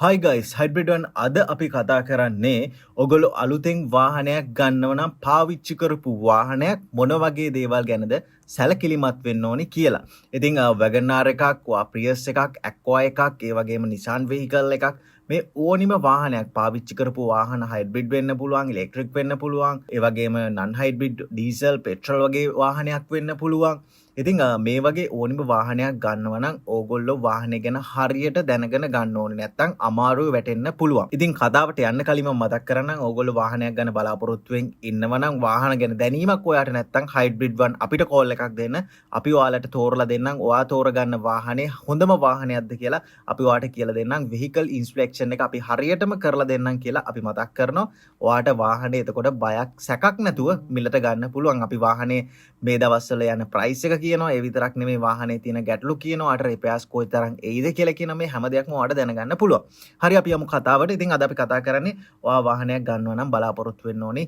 Hi guys, Hybrid One අද අපි කතා කරන්නේ ඔගොල්ලෝ අලුතෙන් වාහනයක් ගන්නව නම් පාවිච්චි කරපු වාහනයක් මොන වගේ දේවල් ගැනද සැලකිලිමත් වෙන්න ඕනි කියලා. ඉතින් WagonR එකක්, Prius එකක්, Aqua එකක්, ඒ වගේම Nissan vehicle එකක් මේ ඕනිම වාහනයක් පාවිච්චි කරපු වාහන හයිබ්‍රිඩ් වෙන්න පුළුවන්, ඉලෙක්ට්‍රික් වෙන්න පුළුවන්, ඒ වගේම non hybrid ඩීසල්, පෙට්‍රල් වගේ වාහනයක් වෙන්න පුළුවන්. ඉතින් මේ වගේ ඕනිම වාහනයක් ගන්නවා නම් ඕගොල්ලෝ වාහනේ ගැන හරියට දැනගෙන ගන්න ඕනේ නැත්නම් අමාරුවේ වැටෙන්න පුළුවන්. ඉතින් කතාවට යන්න කලින් මම මතක් කරන්නම් ඕගොල්ලෝ වාහනයක් ගන්න බලාපොරොත්තුෙන් ඉන්නවා නම් වාහන ගැන දැනීමක් ඔයාට නැත්නම් හයිබ්‍රිඩ් වන් අපිට කෝල් එකක් දෙන්න. අපි ඔයාලට තෝරලා දෙන්නම්. ඔයා තෝරගන්න වාහනේ හොඳම වාහනයක්ද කියලා අපි ඔයාට කියලා දෙන්නම්. vehicle inspection එක අපි හරියටම කරලා දෙන්නම් කියලා අපි මතක් කරනවා. ඔයාට වාහනේ එතකොට බයක් සැකක් නැතුව මිලට ගන්න පුළුවන්. අපි වාහනේ මේ දවස්වල යන price එක කියනවා. ඒ විතරක් නෙමෙයි වාහනේ තියෙන ගැටලු කියනවා. අර repairs කොයිතරම් එයිද කියලා කියන මේ හැම දෙයක්ම ඔයාලට දැනගන්න පුළුවන්. හරි අපි යමු කතාවට. ඉතින් අද අපි කතා කරන්නේ ඔයා වාහනයක් ගන්නවා නම් බලාපොරොත්තු වෙන්න ඕනි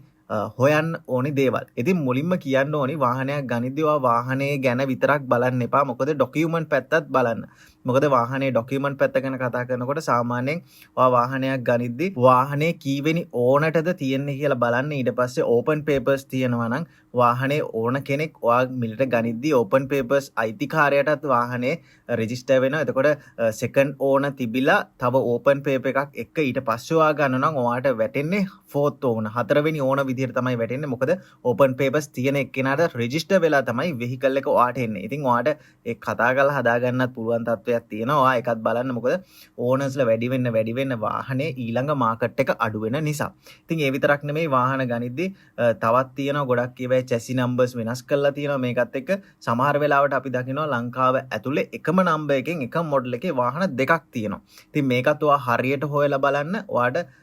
හොයන්න ඕනි දේවල්. ඉතින් මුලින්ම කියන්න ඕනි වාහනයක් ගනිද්දී ඔයා වාහනේ ගැන විතරක් බලන්න එපා. මොකද ඩොකියුමන්ට් පැත්තත් බලන්න. මොකද වාහනේ ඩොකියුමන්ට් පැත්ත ගැන කතා කරනකොට සාමාන්‍යයෙන් ඔයා වාහනයක් ගනිද්දී වාහනේ කීවෙනි ඕනටද තියෙන්නේ කියලා බලන්න. ඊට පස්සේ ඕපන් පේපර්ස් තියෙනවා නම් වාහනේ ඕන කෙනෙක් ඔයා මිලට ගනිද්දී ඕපන් පේපර්ස් අයිතිකාරයටත් වාහනේ රෙජිස්ටර් වෙනවා. එතකොට සෙකන්ඩ් ඕන තිබිලා තව ඕපන් පේපර් එකක් එක්ක ඊට පස්සේ ඔයා ගන්න නම් ඔයාට වැටෙන්නේ ෆෝර්ත් ඕන හතරවෙනි ඕන විදිහට තමයි වැටෙන්නේ. මොකද ඕපන් පේපර්ස් තියෙන එක්කෙනාට රෙජිස්ටර් වෙලා තමයි වෙහිකල් එක ඔයාට එන්නේ. ඉතින් ඔයාට ඒ කතා කරලා හදා ගන්නත් පුළුවන් තත්ත්වයක් තියෙනවා. ඔයා එකත් බලන්න. මොකද ඕනර්ස්ලා වැඩි වෙන්න වාහනේ ඊළඟ මාකට් එක අඩු වෙන නිසා. ඉතින් ඒ විතරක් නෙමෙයි වාහන ගනිද්දී තවත් තියෙනවා ගොඩක් ඒවා chassis numbers වෙනස් කරලා තියෙනවා. මේකත් එක්ක සමහර වෙලාවට අපි දකිනවා ලංකාව ඇතුලේ එකම නම්බර් එකෙන් එකම මොඩල් එකේ වාහන දෙකක් තියෙනවා. ඉතින් මේකත් ඔයා හරියට හොයලා බලන්න. ඔයාට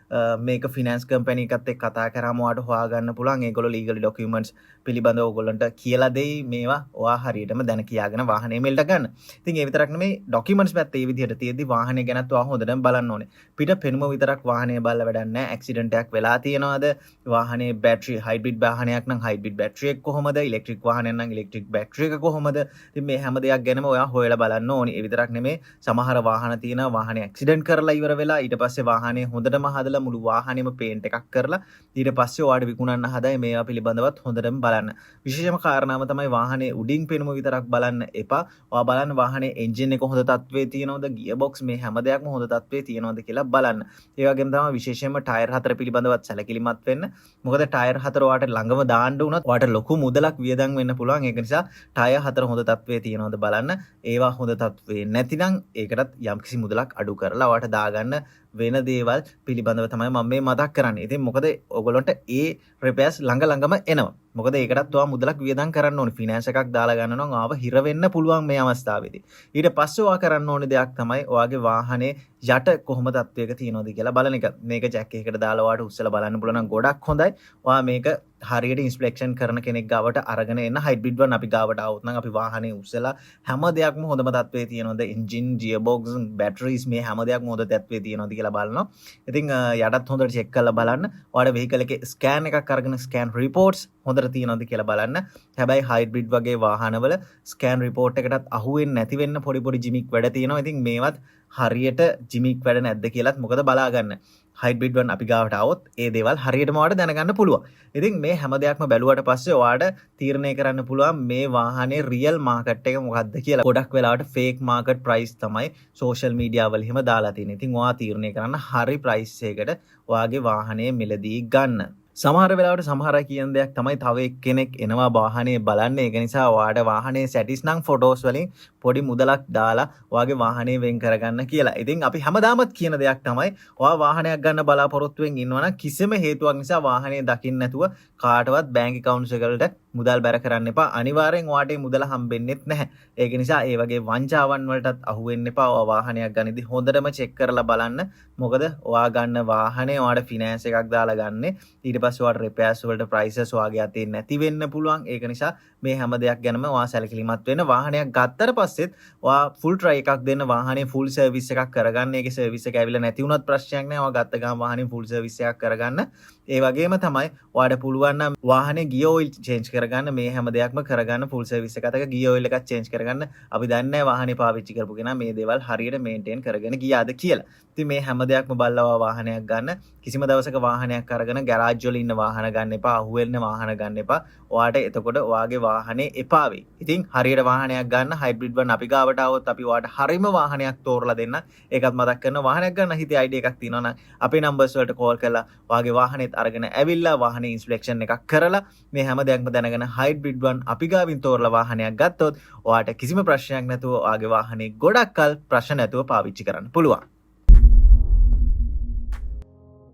මේක ෆිනන්ස් කම්පැනි එකත් එක්ක කතා කරාම ඔයාට හොයාගන්න පුළුවන්. ඒගොල්ලෝ ලීගල් ඩොකියුමන්ට්ස් පිළිබඳව ඔයගොල්ලන්ට කියලා දෙයි. මේවා ඔයා හරියටම දැන කියාගෙන වාහනේ මෙල්ට ගන්න. ඉතින් ඒ විතරක් නෙමෙයි ඩොකියුමන්ට්ස් පැත්තේ මේ විදිහට තියෙද්දි වාහනේ ගැනත් ඔයා හොඳටම බලන්න ඕනේ. පිට පෙනුම විතරක් වාහනේ බලලා වැඩක් නැහැ. ඇක්සිඩන්ට් එකක් වෙලා තියෙනවද? වාහනේ බැටරි හයිබ්‍රිඩ් වාහනයක් නම් හයිබ්‍රිඩ් බැටරි එක කොහොමද? ඉලෙක්ට්‍රික් වාහනයක් නම් ඉලෙක්ට්‍රික් බැටරි එක කොහොමද? ඉතින් මේ හැම දෙයක් ගැනම ඔයා හොයලා බලන්න ඕනේ. ඒ විතරක් නෙමෙයි සමහර වාහන තියෙනවා වාහනේ ඇක්සිඩන්ට් කරලා ඉවර වෙලා ඊට පස්සේ වාහනේ හොඳටම හදලා මුළු වාහනේම පේන්ට් එකක් කරලා ඊට පස්සේ ඔයාට විකුණන්න හදයි. මේවා පිළිබඳවත් හොඳටම බලන්න. විශේෂම කාරණාව තමයි වාහනේ උඩින් පෙනුම විතරක් බලන්න එපා. ඔයා බලන්න වාහනේ එන්ජින් එක හොඳ තත්ත්වයේ තියෙනවද? ගියර් බොක්ස් මේ හැම දෙයක්ම හොඳ තත්ත්වයේ තියෙනවද කියලා බලන්න. ඒ වගේම තමයි විශේෂයෙන්ම ටයර් හතර පිළිබඳවත් සැලකිලිමත් වෙන්න. මොකද ටයර් හතර ඔයාට ළඟම දාන්න උනත් ඔයාට ලොකු මුදලක් වියදම් වෙන්න පුළුවන්. ඒක නිසා ටයර් හතර හොඳ තත්ත්වයේ තියෙනවද බලන්න. ඒවා හොඳ තත්ත්වයේ නැතිනම් ඒකටත් යම්කිසි මුදලක් අඩු කරලා ඔයාට දාගන්න වෙන දේවල් පිළිබඳව තමයි මම මේ මතක් කරන්නේ. ඉතින් මොකද ඔයගොල්ලන්ට ඒ repairs ළඟම එනවා. මොකද ඒකටත් ඔයා මුදලක් වියදම් කරන්න ඕනේ. ෆිනෑන්ස් එකක් දාලා ගන්න නම් ආව හිර වෙන්න පුළුවන් මේ අවස්ථාවේදී. ඊට පස්සේ ඔයා කරන්න ඕනේ දෙයක් තමයි ඔයාගේ වාහනේ යට කොහොම තත්ත්වයක තියෙනවද කියලා බලන එක. මේක ජැක් එකකට දාලා ඔයාට උස්සලා බලන්න පුළුවන් නම් ගොඩක් හොඳයි. ඔයා මේක හරියට ඉන්ස්පෙක්ෂන් කරන කෙනෙක් ගාවට අරගෙන එන්න. හයිබ්‍රිඩ් වන් අපි ගාවට આવුත් නම් අපි වාහනේ උස්සලා හැම දෙයක්ම හොඳම තත්ත්වයේ තියෙනවද? එන්ජින්, ගියර් බොක්ස්, බැටරිස් මේ හැම දෙයක්ම හොඳ තත්ත්වයේ තියෙනවද කියලා බලනවා. ඉතින් යටත් හොඳට චෙක් කරලා බලන්න. ඔයාලා වෙහිකල් එකේ ස්කෑන් එකක් අරගෙන ස්කෑන් රිපෝට්ස් හොඳට තියෙනවද කියලා බලන්න. හැබැයි හයිබ්‍රිඩ් වගේ වාහනවල ස්කෑන් රිපෝට් එකටත් අහුවෙන්නේ නැති වෙන්න පොඩි ජිමික් වැඩ තියෙනවා. ඉතින් මේවත් හරියට ජිමික් වැඩ නැද්ද කියලාත් මොකද බලාගන්න. හයිබ්‍රිඩ් වන් අපි ගාවට આવොත් ඒ දේවල් හරියටම ඔයාලට දැනගන්න පුළුවන්. ඉතින් මේ හැම දෙයක්ම බැලුවට පස්සේ ඔයාලට තීරණය කරන්න පුළුවන් මේ වාහනේ රියල් මාකට් එක මොකක්ද කියලා. ගොඩක් වෙලාවට ෆේක් මාකට් ප්‍රයිස් තමයි සෝෂල් මීඩියා වල එහෙම දාලා තියෙන්නේ. ඉතින් ඔයා තීරණය කරන්න හරි ප්‍රයිස් එකකට ඔයාගේ වාහනේ මිලදී ගන්න. සමහර වෙලාවට සමහර අය කියන දෙයක් තමයි තව එක්කෙනෙක් එනවා වාහනේ බලන්න. ඒක නිසා ඔයාට වාහනේ සැටිස් නම් ෆොටෝස් වලින් පොඩි මුදලක් දාලා ඔයාගේ වාහනේ වෙන් කරගන්න කියලා. ඉතින් අපි හැමදාමත් කියන දෙයක් තමයි ඔයා වාහනයක් ගන්න බලාපොරොත්තුෙන් ඉන්නවා නම් කිසිම හේතුවක් නිසා වාහනේ දකින්න නැතුව කාටවත් බැංක් account එකවලට මුදල් බැර කරන්න එපා. අනිවාර්යෙන් ඔයාට මුදල හම්බෙන්නෙත් නැහැ. ඒක නිසා ඒ වගේ වංචාවන් වලටත් අහු වෙන්න එපා. ඔයා වාහනයක් ගනිද්දි හොඳටම චෙක් කරලා බලන්න. මොකද ඔයා ගන්න වාහනේ ඔයාට ෆිනෑන්ස් එකක් දාලා ගන්නේ. ඊට පස්සේ ඔයාට repairs වලට prices ඔයාගේ අතේ නැති වෙන්න පුළුවන්. ඒක නිසා මේ හැම දෙයක් ගැනම ඔයා සැලකිලිමත් වෙන්න. වාහනයක් ගත්තට පස්සෙත් ඔයා ෆුල් ට්‍රයි එකක් දෙන්න. වාහනේ ෆුල් සර්විස් එකක් කරගන්න. ඒකේ සර්විස් එක ඇවිල්ලා නැති වුණත් ප්‍රශ්නයක් නැහැ. ඔයා ගත්ත ගමන් වාහනේ ෆුල් සර්විස් එකක් කරගන්න. ඒ වගේම තමයි ඔයාට පුළුවන් නම් වාහනේ ගියර් ඔයිල් චේන්ජ් කරගන්න. මේ හැම දෙයක්ම කරගන්න ෆුල් සර්විස් එකකට ගියර් ඔයිල් එකක් චේන්ජ් කරගන්න. අපි දන්නේ නැහැ වාහනේ පාවිච්චි කරපු කෙනා මේ දේවල් හරියට මේන්ටේන් කරගෙන ගියාද කියලා. ඉතින් මේ හැම දෙයක්ම බලලා වාහනයක් ගන්න. කිසිම දවසක වාහනයක් අරගෙන ගෑරාජ් වල ඉන්න වාහන ගන්න එපා. අහුවෙන්න වාහන ගන්න එපා. ඔයාට එතකොට ඔයාගේ වාහනේ එපා වෙයි. ඉතින් හරියට වාහනයක් ගන්න හයිබ්‍රිඩ් වන් අපි ගාවට આવොත් අපි ඔයාට හරියම වාහනයක් තෝරලා දෙන්න. ඒකත් මතක් කරන වාහනයක් ගන්න හිතේ අයිඩියා එකක් තියෙනවා නම් අපේ නම්බර්ස් වලට කෝල් කරලා ඔයාගේ වාහනේත් අරගෙන ඇවිල්ලා වාහනේ ඉන්ස්පෙක්ෂන් එකක් කරලා මේ හැම දෙයක්ම දැනගෙන හයිබ්‍රිඩ් වන් අපි ගාවින් තෝරලා වාහනයක් ගත්තොත් ඔයාට කිසිම ප්‍රශ්නයක් නැතුව ඔයාගේ වාහනේ ගොඩක් කල් ප්‍රශ්න නැතුව පාවිච්චි කරන්න පුළුවන්.